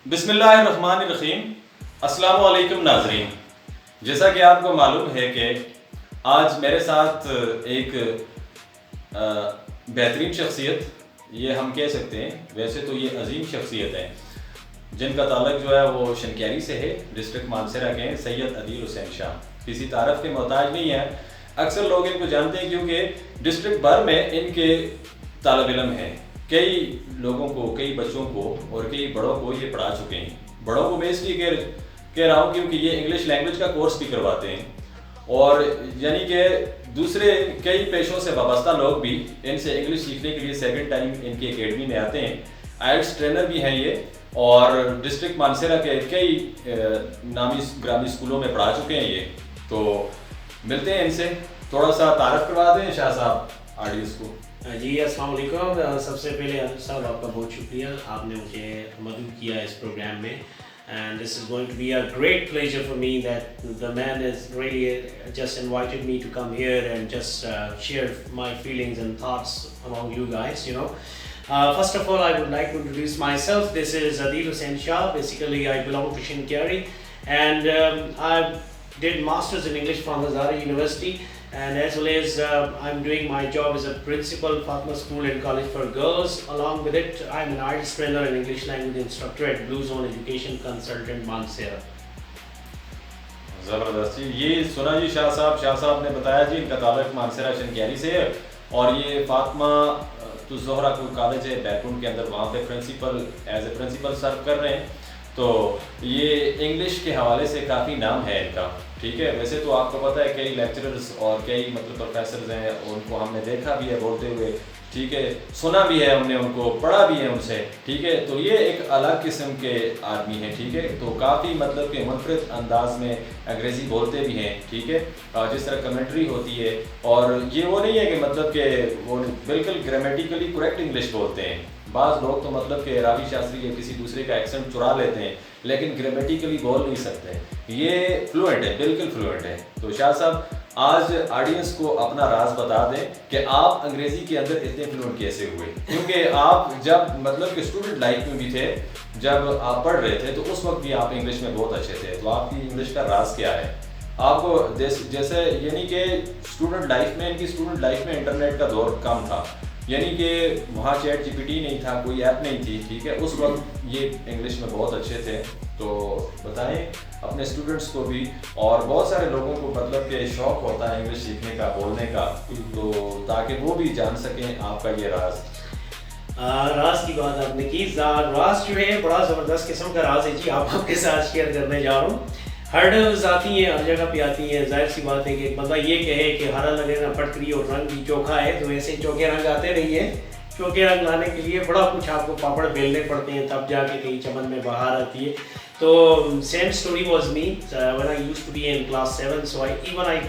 بسم اللہ الرحمن الرحیم. السلام علیکم ناظرین. جیسا کہ آپ کو معلوم ہے کہ آج میرے ساتھ ایک بہترین شخصیت، یہ ہم کہہ سکتے ہیں، ویسے تو یہ عظیم شخصیت ہے، جن کا تعلق جو ہے وہ شنکیری سے ہے، ڈسٹرکٹ مانسہرہ کے ہیں. سید عدیل حسین شاہ کسی تعارف کے محتاج نہیں ہے. اکثر لوگ ان کو جانتے ہیں کیونکہ ڈسٹرکٹ بھر میں ان کے طالب علم ہیں. کئی لوگوں کو، کئی بچوں کو اور کئی بڑوں کو یہ پڑھا چکے ہیں. بڑوں کو میں اس لیے کہہ رہا ہوں کیونکہ یہ انگلش لینگویج کا کورس بھی کرواتے ہیں، اور یعنی کہ دوسرے کئی پیشوں سے وابستہ لوگ بھی ان سے انگلش سیکھنے کے لیے سیکنڈ ٹائم ان کی اکیڈمی میں آتے ہیں. آئلٹس ٹرینر بھی ہیں یہ، اور ڈسٹرکٹ مانسہرہ کے کئی نامی گرامی اسکولوں میں پڑھا چکے ہیں یہ. تو ملتے ہیں ان سے، تھوڑا سا تعارف کروا دیں شاہ صاحب آڈینس کو. جی السلام علیکم. سب سے پہلے عادل صاحب آپ کا بہت شکریہ، آپ نے مجھے مدعو کیا اس پروگرام میں. And this is going to be a great pleasure for me that the man has really just invited me to come here and just share my feelings and thoughts among you guys, you know. First of all, I would like to introduce myself. This is Adil Hussain Shah. Basically, I belong to Shinkiari, and I did Masters in English from Hazara University, and as well as I'm doing my job as a principal Fatima School and College for Girls. Along with it, I'm an IELTS trainer and English language instructor at Blue Zone Education Consultant Mansehra. زبردست جی. یہ سنا جی شاہ صاحب نے بتایا جی ان کا تعلق مانسہرہ شنکیری سے ہے، اور یہ فاطمہ تو زہرا کوئی کالج ہے بیرون کے اندر، وہاں پہ ایز اے پرنسپل سرو کر رہے ہیں. تو یہ انگلش کے حوالے سے کافی نام ہے ان کا، ٹھیک ہے. ویسے تو آپ کو پتہ ہے کئی لیکچررز اور کئی پروفیسرز ہیں، ان کو ہم نے دیکھا بھی ہے بولتے ہوئے، ٹھیک ہے، سنا بھی ہے ہم نے، ان کو پڑھا بھی ہے ان سے، ٹھیک ہے. تو یہ ایک الگ قسم کے آدمی ہیں، ٹھیک ہے. تو کافی کہ منفرد انداز میں انگریزی بولتے بھی ہیں، ٹھیک ہے، جس طرح کمنٹری ہوتی ہے. اور یہ وہ نہیں ہے کہ کہ وہ بالکل گرامیٹیکلی کریکٹ انگلش بولتے ہیں. بعض لوگ تو کہ راوی شاستری یا کسی دوسرے کا ایکسنٹ چرا لیتے ہیں، لیکن گرامیٹیکلی بول نہیں سکتے. یہ فلوئنٹ ہے، بالکل فلوئنٹ ہے. تو شاہ صاحب آج آڈینس کو اپنا راز بتا دیں کہ آپ انگریزی کے اندر اتنے فلوئنٹ کیسے ہوئے، کیونکہ آپ جب کہ اسٹوڈنٹ لائف میں بھی تھے، جب آپ پڑھ رہے تھے تو اس وقت بھی آپ انگلش میں بہت اچھے تھے. تو آپ کی انگلش کا راز کیا ہے؟ آپ کو جیسے یعنی کہ اسٹوڈنٹ لائف میں انٹرنیٹ کا دور کم تھا، یعنی کہ وہاں چیٹ جی پی ٹی نہیں تھا، کوئی ایپ نہیں تھی، ٹھیک ہے. اس وقت یہ انگلش میں بہت اچھے تھے. تو بتائیں اپنے اسٹوڈنٹس کو بھی، اور بہت سارے لوگوں کو کہ شوق ہوتا ہے انگلش سیکھنے کا، بولنے کا، تو تاکہ وہ بھی جان سکیں آپ کا یہ راز. راز کی بات آپ نے کی. راز جو ہے بڑا زبردست قسم کا راز ہے جی، آپ کے ساتھ شیئر کرنے جا رہا ہوں. ہرڈلز آتی ہیں، ہر جگہ پہ آتی ہیں. ظاہر سی بات ہے کہ ایک بندہ یہ کہے کہ ہرا لگے نہ پٹکری اور رنگ بھی چوکھا ہے، تو ایسے چوکے رنگ آتے نہیں ہیں. چوکے رنگ لانے کے لیے بڑا کچھ آپ کو پاپڑ بیلنے پڑتے ہیں، تب جا کے کہیں چمن میں بہار آتی ہے. تو same story was me when I used to be in class 7, so I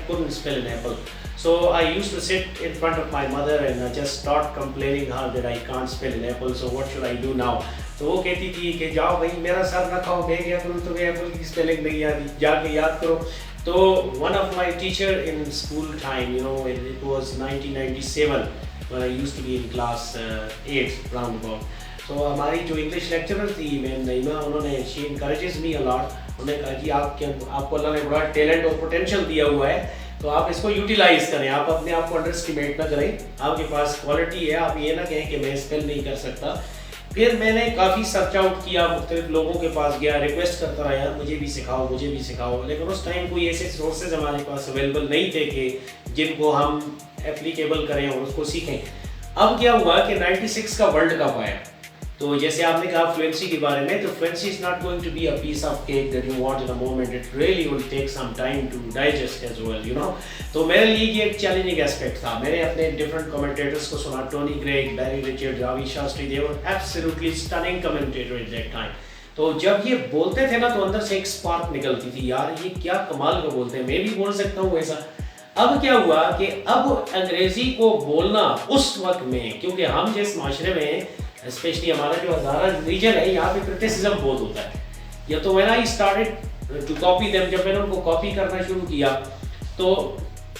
couldn't spell an apple. So I used to sit in front of my mother and just start complaining her that I can't spell an apple, so what should I do now? تو وہ کہتی تھی کہ جاؤ بھائی میرا سر نہ کھاؤ، میں گیا کروں، تمہیں ایپل کی اسپیلنگ نہیں آتی، جا کے یاد کرو. تو one of my teacher in school time, you know, it was 1997 when I used to be in class 8 round about. تو ہماری جو انگلش لیکچرر تھی میم نعیمہ، انہوں نے she encourages me a lot. انہوں نے کہا جی آپ کو اللہ نے بڑا ٹیلنٹ اور پوٹینشیل دیا ہوا ہے، تو آپ اس کو یوٹیلائز کریں، آپ اپنے آپ کو انڈر اسٹیمیٹ نہ کریں، آپ کے پاس کوالٹی ہے، آپ یہ نہ کہیں کہ میں اسپیل نہیں کر سکتا. پھر میں نے کافی سرچ آؤٹ کیا، مختلف لوگوں کے پاس گیا، ریکویسٹ کرتا رہا یار مجھے بھی سکھاؤ، لیکن اس ٹائم کوئی ایسے سورسز ہمارے پاس اویلیبل نہیں تھے کہ جن کو ہم اپلیکیبل کریں اور اس کو سیکھیں. اب کیا ہوا کہ 96 کا ورلڈ کپ آیا. تو جیسے آپ نے کہا فلوئنسی کے بارے میں، تو fluency is not going to be a piece of cake that you want in a moment, it really will take some time to digest as well, you know. تو میرے لیے یہ ایک چیلنجنگ اسپیکٹ تھا. میں نے اپنے ڈفرنٹ کمنٹیٹرس کو سنا، Tony Greig, Barry Richard, Ravi Shastri, they were absolutely stunning commentator at that time. تو جب یہ بولتے تھے نا تو اندر سے ایک اسپارک نکلتی تھی، یار یہ کیا کمال کا بولتے ہیں، میں بھی بول سکتا ہوں ایسا. اب کیا ہوا کہ اب انگریزی کو بولنا اس وقت میں، کیونکہ ہم جس معاشرے میں اسپیشلی ہمارا جو ہزارہ ریجن ہے، یہاں پہ کرٹیسزم بہت ہوتا ہے. یا تو when I started to copy them، جب میں نے ان کو کاپی کرنا شروع کیا تو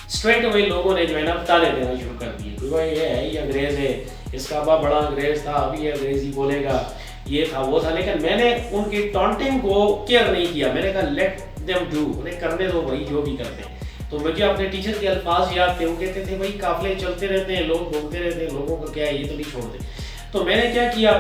اسٹریٹ اوے لوگوں نے جو ہے نا تانے دینا شروع کر دیے کہ بھائی یہ ہے، یہ انگریز ہے، اس کا ابا بڑا انگریز تھا، ابھی یہ انگریزی بولے گا. یہ تھا وہ تھا. لیکن میں نے ان کی ٹانٹنگ کو کیئر نہیں کیا. میں نے کہا لیٹ دیم ڈو, انہیں کرنے دو بھائی جو بھی کرتے ہیں. تو مجھے اپنے ٹیچر کے الفاظ یاد تھے, وہ کہتے تھے بھائی قافلے چلتے رہتے ہیں, لوگ بولتے رہتے ہیں, لوگوں کا کیا ہے, یہ تو نہیں چھوڑتے. تو میں نے کیا کیا,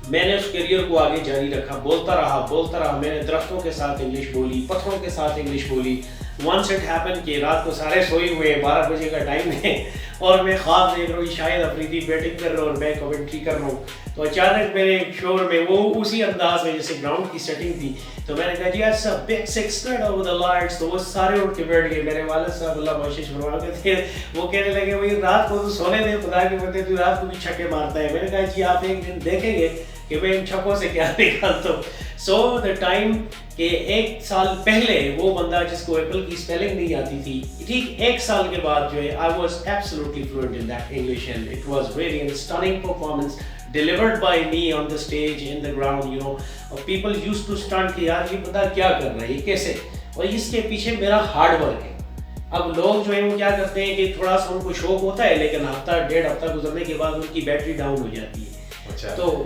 میں نے اس کیریئر کو آگے جاری رکھا, بولتا رہا. میں نے درختوں کے ساتھ انگلش بولی, پتھروں کے ساتھ انگلش بولی. ونس اٹ ہیپن کہ رات کو سارے سوئے ہوئے, 12 بجے کا ٹائم ہے, اور میں خواب دیکھ رہا ہوں شاید افریدی بیٹنگ کر رہا ہوں اور میں کمنٹری کر رہا ہوں. تو اچانک میرے شور میں وہ اسی انداز میں جیسے گراؤنڈ کی سیٹنگ تھی, تو میں نے کہا جی it's a big six spread over the lights. تو وہ سارے اٹھ کے بیٹھ گئے. میرے والد صاحب اللہ بخشش فرماتے تھے, وہ کہنے لگے بھائی رات کو تو سونے دے, خدا کے بندے تو رات کو بھی چھکے مارتا ہے. میں نے کہا جی آپ ایک دن دیکھیں گے کہ میں ان چھکوں سے کیا نکالتا ہوں. سو دا ٹائم کہ 1 سال پہلے وہ بندہ جس کو ایپل کی اسپیلنگ نہیں آتی تھی, ٹھیک 1 سال کے بعد جو ہے I was absolutely fluent in that English, and it was really an stunning performance delivered by me on the stage, in the ground, you know. People used to stunt کہ یار یہ بندہ کیا کر رہا ہے, یہ کیسے, اور اس کے پیچھے میرا ہارڈ ورک ہے. اب لوگ جو ہیں وہ کیا کرتے ہیں کہ تھوڑا سا ان کو شوق ہوتا ہے, لیکن ہفتہ 1.5 ہفتہ گزرنے کے بعد ان کی بیٹری ڈاؤن ہو جاتی ہے. اچھا, تو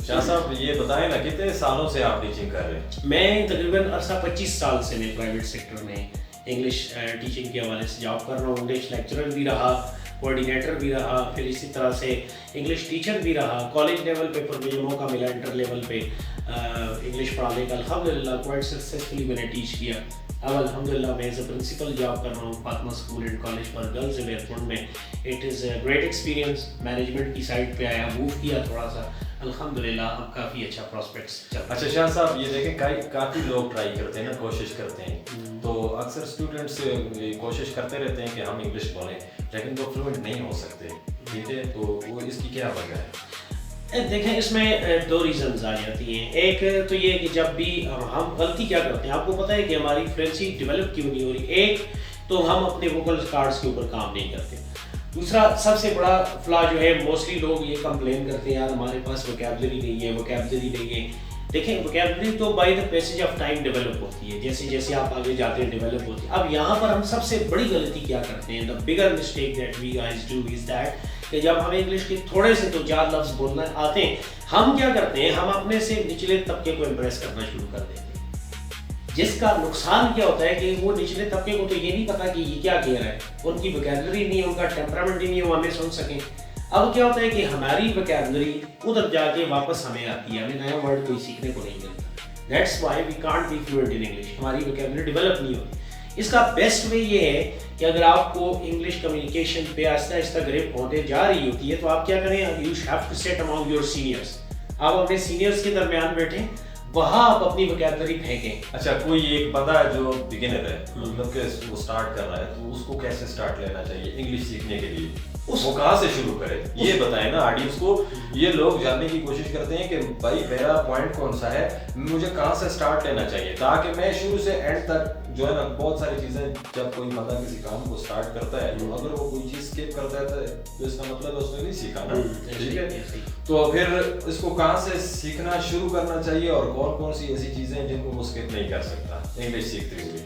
شاہ صاحب یہ بتائیں نا کتنے سالوں سے آپ ٹیچنگ کر رہے ہیں؟ میں تقریباً عرصہ 25 سال سے میں پرائیویٹ سیکٹر میں انگلش ٹیچنگ کے حوالے سے جاب کر رہا ہوں. انگلش لیکچرر بھی رہا, کوآرڈینیٹر بھی رہا, پھر اسی طرح سے انگلش ٹیچر بھی رہا. کالج لیول پہ پر مجھے موقع ملا انٹر لیول پہ انگلش پڑھانے کا, الحمدللہ کوائٹ سکسیزفلی میں نے ٹیچ کیا. اب الحمدللہ میں ایز اے پرنسپل جاب کر رہا ہوں Fatima school and college for girls airport میں. It is a great experience. Management کی سائڈ پہ آیا, موو کیا تھوڑا سا, الحمدللہ اب کافی اچھا پراسپیکٹس چل رہا ہے. اچھا شاہ صاحب یہ دیکھیں کافی لوگ ٹرائی کرتے ہیں نا, کوشش کرتے ہیں, تو اکثر اسٹوڈنٹس کوشش کرتے رہتے ہیں کہ ہم انگلش بولیں, لیکن وہ فلوئنٹ نہیں ہو سکتے. ٹھیک ہے, تو وہ اس کی کیا وجہ ہے؟ دیکھیں اس میں 2 ریزنز آ جاتی ہیں. ایک تو یہ کہ جب بھی ہم غلطی کیا کرتے ہیں, آپ کو پتہ ہے کہ ہماری فلوئنسی ڈیولپ کیوں نہیں ہو رہی. ایک تو ہم اپنے ووکل کارڈز کے اوپر کام نہیں کرتے. دوسرا سب سے بڑا فلا جو ہے, موسٹلی لوگ یہ کمپلین کرتے ہیں یار ہمارے پاس ووکیبلری نہیں ہے. دیکھیں ووکیبلری تو by the passage of time develop ہوتی ہے, جیسے جیسے آپ آگے جاتے ہیں ڈیولپ ہوتی ہے. اب یہاں پر ہم سب سے بڑی غلطی کیا کرتے ہیں, the bigger mistake that we guys do is that, کہ جب ہمیں انگلش کے تھوڑے سے 2-4 لفظ بولنا آتے ہیں, ہم کیا کرتے ہیں, ہم اپنے سے نچلے طبقے کو امپریس کرنا شروع کر دیتے ہیں. جس کا نقصان کیا ہوتا ہے کہ وہ نچلے طبقے کو تو یہ نہیں پتا کہ یہ کیا کہہ رہا ہے, ان کی ووکیبلری نہیں ہے, ان کا ٹیمپرامنٹ ہی نہیں ہے وہ ہمیں سن سکیں. اب کیا ہوتا ہے کہ ہماری ووکیبلری ادھر جا کے واپس ہمیں آتی ہے, ہمیں نیا ورڈ کوئی سیکھنے کو نہیں ملتا. That's why we can't be fluent in English, ہماری ووکیبلری ڈیولپ نہیں ہوتی. اس کا بیسٹ وے یہ ہے کہ اگر آپ کو انگلش کمیونیکیشن پہ آہستہ آہستہ گریپ ہوتے جا رہی ہوتی ہے, تو آپ کیا کریں, you have to sit among your seniors. آپ اپنے سینئرس کے درمیان بیٹھیں, وہاں آپ اپنی ووکیبلری پھینکیں. اچھا, کوئی ایک بندہ ہے جو بگنر ہے, مطلب کہ وہ سٹارٹ کر رہا ہے, تو اس کو کیسے سٹارٹ لینا چاہیے انگلش سیکھنے کے لیے, وہ کہاں سے شروع کرے, یہ بتائیں نا آڈینس کو. یہ لوگ جاننے کی کوشش کرتے ہیں کہ بھائی میرا پوائنٹ کون سا ہے, مجھے کہاں سے سٹارٹ لینا چاہیے, تاکہ میں شروع سے اینڈ تک جو ہے نا, بہت ساری چیزیں جب کوئی بندہ کسی کام کو سٹارٹ کرتا ہے, تو اگر وہ کوئی چیز اسکپ کرتا ہے تو اس کا مطلب اس نے نہیں سیکھا نا. ٹھیک ہے, تو پھر اس کو کہاں سے سیکھنا شروع کرنا چاہیے, اور کون کون سی ایسی چیزیں ہیں جن کو وہ اسکپ نہیں کر سکتا انگلش سیکھتے ہوئے؟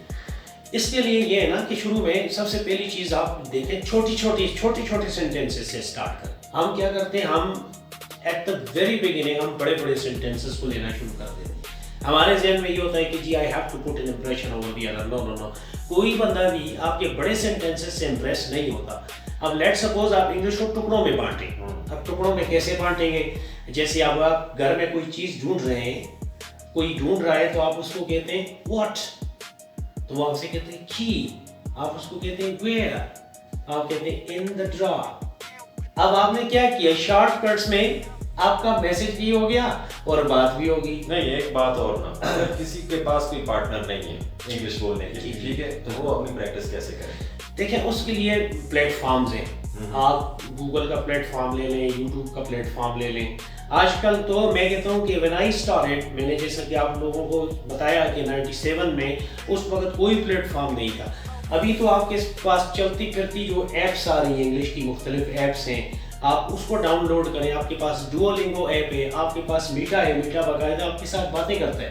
اس کے لیے یہ ہے نا کہ شروع میں سب سے پہلی چیز آپ دیکھیں, چھوٹی چھوٹی سینٹینسز سے سٹارٹ کریں. ہم کیا کرتے ہیں, ہم ایٹ دا ویری بگننگ ہم بڑے سینٹینسز کو لینا شروع کر دیتے ہیں. ہمارے ذہن میں یہ ہوتا ہے کہ جی I have to put an impression over the other. No, کوئی بندہ بھی آپ کے بڑے سینٹینسز سے امپریس نہیں ہوتا. اب لیٹ سپوز آپ انگلش کو ٹکڑوں میں بانٹیں. اب ٹکڑوں میں کیسے بانٹیں گے, جیسے اب آپ گھر میں کوئی چیز ڈھونڈ رہے ہیں, کوئی ڈھونڈ رہا ہے, تو آپ اس کو کہتے ہیں واٹ, تو وہ آپ سے کہتے ہیں کی, آپ اس کو کہتے ہیں ویئر, آپ کہتے ہیں ان دا ڈرا. اب آپ نے کیا کیا, شارٹ کٹس میں آپ کا میسج بھی ہو گیا اور بات بھی ہوگی. نہیں, ایک بات اور نا, اگر کسی کے پاس کوئی پارٹنر نہیں ہے انگلش بولنے کے لیے, ٹھیک ہے, تو وہ اپنی پریکٹس کیسے کریں؟ دیکھیں اس کے لیے پلیٹ فارمز ہیں. آپ گوگل کا پلیٹ فارم لے لیں, یوٹیوب کا پلیٹ فارم لے لیں. آج کل تو میں کہتا ہوں کہ when I started, میں نے جیسا کہ آپ لوگوں کو بتایا کہ 97 میں اس وقت کوئی پلیٹ فارم نہیں تھا. ابھی تو آپ کے پاس چلتی پھرتی جو ایپس آ رہی ہیں, انگلش کی مختلف ایپس ہیں, آپ اس کو ڈاؤن لوڈ کریں. آپ کے پاس ڈوولنگو ایپ ہے, آپ کے پاس میٹا ہے, میٹا باقاعدہ آپ کے ساتھ باتیں کرتا ہے.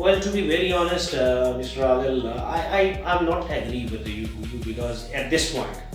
Well, to be very honest, Mr. Adil, I'm not agree with you because at this point,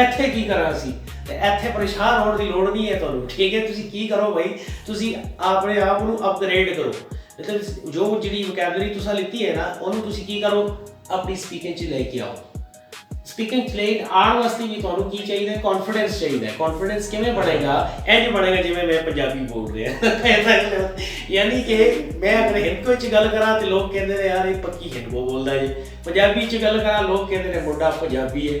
ਇੱਥੇ ਕੀ ਕਰਾਂ ਅਸੀਂ, ਤੇ ਇੱਥੇ ਪਰੇਸ਼ਾਨ ਹੋਣ ਦੀ ਲੋੜ ਨਹੀਂ ਹੈ ਤੁਹਾਨੂੰ, ਠੀਕ ਹੈ। ਤੁਸੀਂ ਕੀ ਕਰੋ ਭਾਈ, ਤੁਸੀਂ ਆਪਣੇ ਆਪ ਨੂੰ ਅਪਗ੍ਰੇਡ ਕਰੋ, ਮਤਲਬ ਜੋ ਜਿਹੜੀ ਵੋਕੈਬਲਰੀ ਤੁਸੀਂ ਲਿੱਤੀ ਹੈ ਨਾ, ਉਹਨੂੰ ਤੁਸੀਂ ਕੀ ਕਰੋ, ਆਪਣੀ ਸਪੀਕਿੰਗ 'ਚ ਲੈ ਕੇ ਆਓ। ਸਪੀਕਿੰਗ 'ਚ ਲੈ ਆਉਣ ਵਾਸਤੇ ਵੀ ਤੁਹਾਨੂੰ ਕੀ ਚਾਹੀਦਾ, ਕੌਨਫੀਡੈਂਸ ਚਾਹੀਦਾ। ਕੌਨਫੀਡੈਂਸ ਕਿਵੇਂ ਬਣੇਗਾ, ਇੰਝ ਬਣੇਗਾ ਜਿਵੇਂ ਮੈਂ ਪੰਜਾਬੀ ਬੋਲ ਰਿਹਾ। ਯਾਨੀ ਕਿ ਮੈਂ ਅਗਰ ਹਿੰਦਕੋ 'ਚ ਗੱਲ ਕਰਾਂ ਤੇ ਲੋਕ ਕਹਿੰਦੇ ਨੇ ਯਾਰ ਇਹ ਪੱਕੀ ਹਿੰਦਕੋ ਬੋਲਦਾ ਜੀ, ਪੰਜਾਬੀ 'ਚ ਗੱਲ ਕਰਾਂ ਲੋਕ ਕਹਿੰਦੇ ਨੇ ਮੁੰਡਾ ਪੰਜਾਬੀ ਹੈ।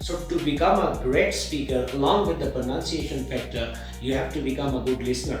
So to become a great speaker, along with the pronunciation factor, you have to become a good listener.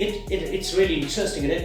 It's really interesting in it.